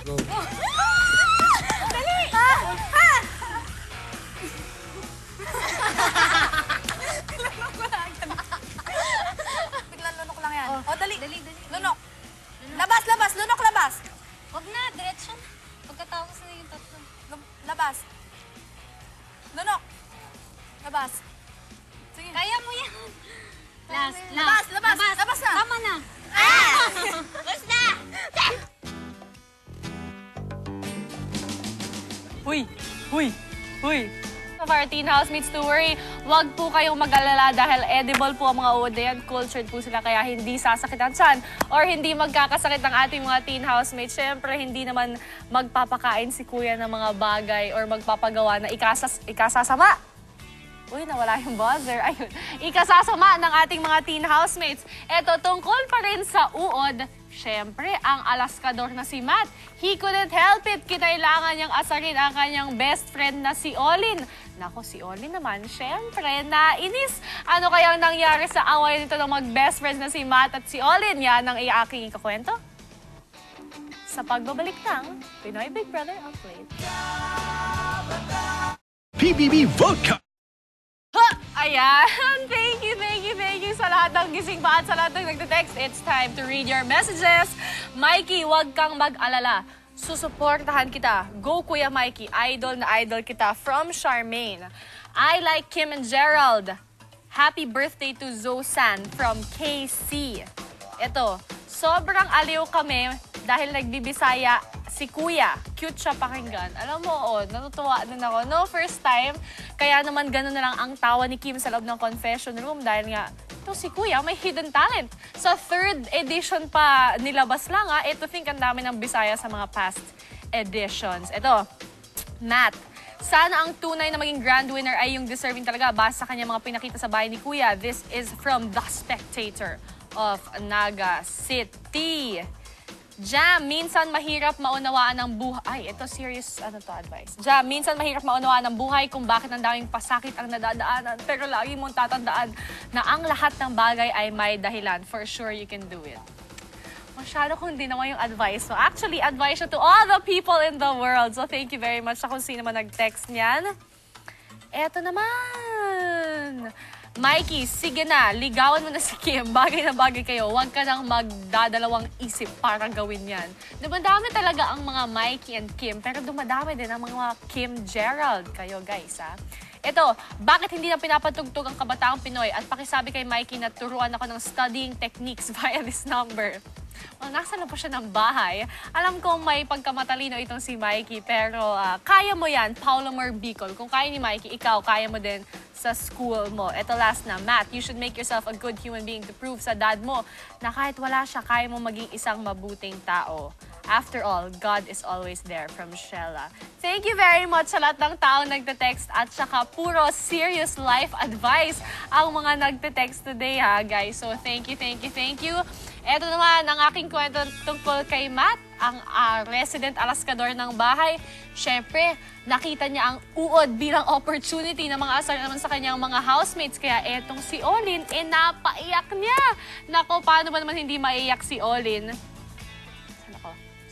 Go. Dali! Ha? Lunok ko lang yan. Biglang lunok lang yan. O, dali. Dali. Lunok. Labas, labas. Lunok, labas. Huwag na, diretso na. Pagkatapos na yung tatlo. Labas. Lunok. Labas. Sige. Kaya mo yan. Last. Labas. Labas na. Tama na. Basta! Huy! Of our teen housemates to worry, wag po kayong mag-alala dahil edible po ang mga uod na yan. Cultured po sila kaya hindi sasakit ang tiyan or hindi magkakasakit ang ating mga teen housemates. Siyempre, hindi naman magpapakain si kuya ng mga bagay or magpapagawa na ikasasama. Uy, nawala yung buzzer. Ayun. Ikasasama ng ating mga teen housemates. Eto, tungkol pa rin sa uod, syempre, ang alaskador na si Matt. He couldn't help it. Kinailangan niyang asarin ang kanyang best friend na si Olin. Nako, si Olin naman, syempre, nainis. Ano kayang nangyari sa away nito ng mag-best friends na si Matt at si Olin? Yan ang aking ikakwento sa pagbabalik ng Pinoy Big Brother Update. PBB Vodka! Ayan! Thank you sa lahat ng gising pa at sa lahat ng nagte-text. It's time to read your messages. Mikey, huwag kang mag-alala. Susuportahan kita. Go, Kuya Mikey. Idol na idol kita. From Charmaine. I like Kim and Gerald. Happy birthday to Zosan from KC. Ito, sobrang aliw kami dahil nagbibisaya si Kuya. Cute siya pakinggan. Alam mo, natutuwa din ako. No, first time. Kaya naman gano'n na lang ang tawa ni Kim sa loob ng confession room dahil nga, ito si Kuya may hidden talent. Sa 3rd edition pa nilabas lang ito think ang dami ng Bisaya sa mga past editions. Ito, Matt. Sana ang tunay na maging grand winner ay yung deserving talaga base sa kanya mga pinakita sa bahay ni Kuya. This is from The Spectator of Naga City. Jam, minsan mahirap maunawaan ng buhay. Ay, ito serious advice. Jam, minsan mahirap maunawaan ng buhay kung bakit ang daming pasakit ang nadadaanan. Pero lagi mong tatandaan na ang lahat ng bagay ay may dahilan. For sure, you can do it. Masyado kung di naman yung advice. So actually, advice to all the people in the world. So thank you very much sa kung sino man nag-text niyan. Eto naman. Mikey, sige na, ligawan mo na si Kim. Bagay na bagay kayo. Huwag ka nang magdadalawang isip para gawin yan. Dumadami talaga ang mga Mikey and Kim, pero dumadami din ang mga Kim Gerald kayo, guys, ha? Ito, bakit hindi na pinapatugtog ang kabataang Pinoy? At pakisabi kay Mikey na turuan ako ng studying techniques via this number. Well, nasa na pa siya ng bahay. Alam ko may pagkamatalino itong si Mikey, pero kaya mo yan, Paulo Morbicol. Kung kaya ni Mikey, ikaw, kaya mo din sa school mo. Ito last na, Matt, you should make yourself a good human being to prove sa dad mo na kahit wala siya, kaya mo maging isang mabuting tao. After all, God is always there, from Shella. Thank you very much sa lahat ng taong nagte-text at saka puro serious life advice ang mga nagte-text today, ha, guys. So, thank you. Ito naman ang aking kwento tungkol kay Matt, ang resident alaskador ng bahay. Siyempre, nakita niya ang uod bilang opportunity na mga asar naman sa kanyang mga housemates. Kaya etong si Olin, napaiyak niya. Nako, paano ba naman hindi maiyak si Olin?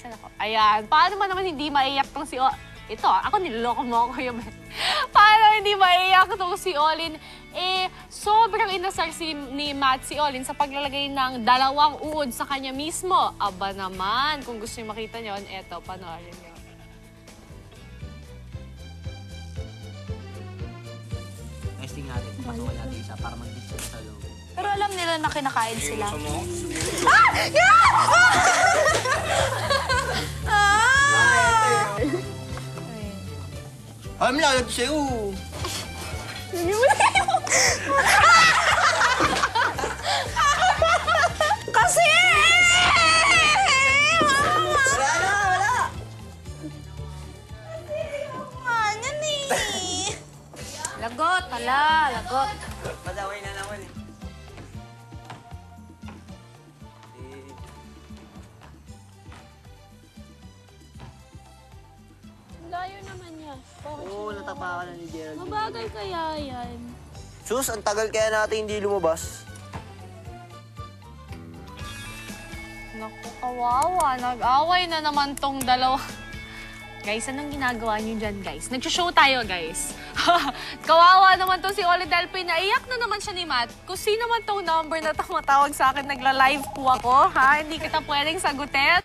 Saan ako? Ayan, paano ba naman hindi maiyak tong si Olin? Ito, ako niloloko mo ako yung... Paano hindi maiyak tong si Olin? Sobrang inasar ni Matt si Olin sa paglalagay ng 2 uod sa kanya mismo. Aba naman, kung gusto niyo makita nyo, eto, panoorin nyo. Testing natin, pasukan natin isa para mag-discuss sa loob. Pero alam nila na kinakain sila. Alam na, alam sa'yo. Kasi! Wala! Yan Lagot, lagot. Madaway na naman eh. Layo naman niya. Oo, natapakan na ni Gerald. Mabagal kaya yan. Sus, ang tagal kaya natin hindi lumabas. Naku, Kawawa, nag-away na naman tong dalawa. Guys, anong ginagawa niyo dyan, guys? Nag-show tayo, guys. Kawawa naman to si Oli Delphi. Naiyak na naman siya ni Matt. Kung sino man tong number na tumatawag sa akin, nagla-live po ako, ha? Hindi kita pwedeng sagutin.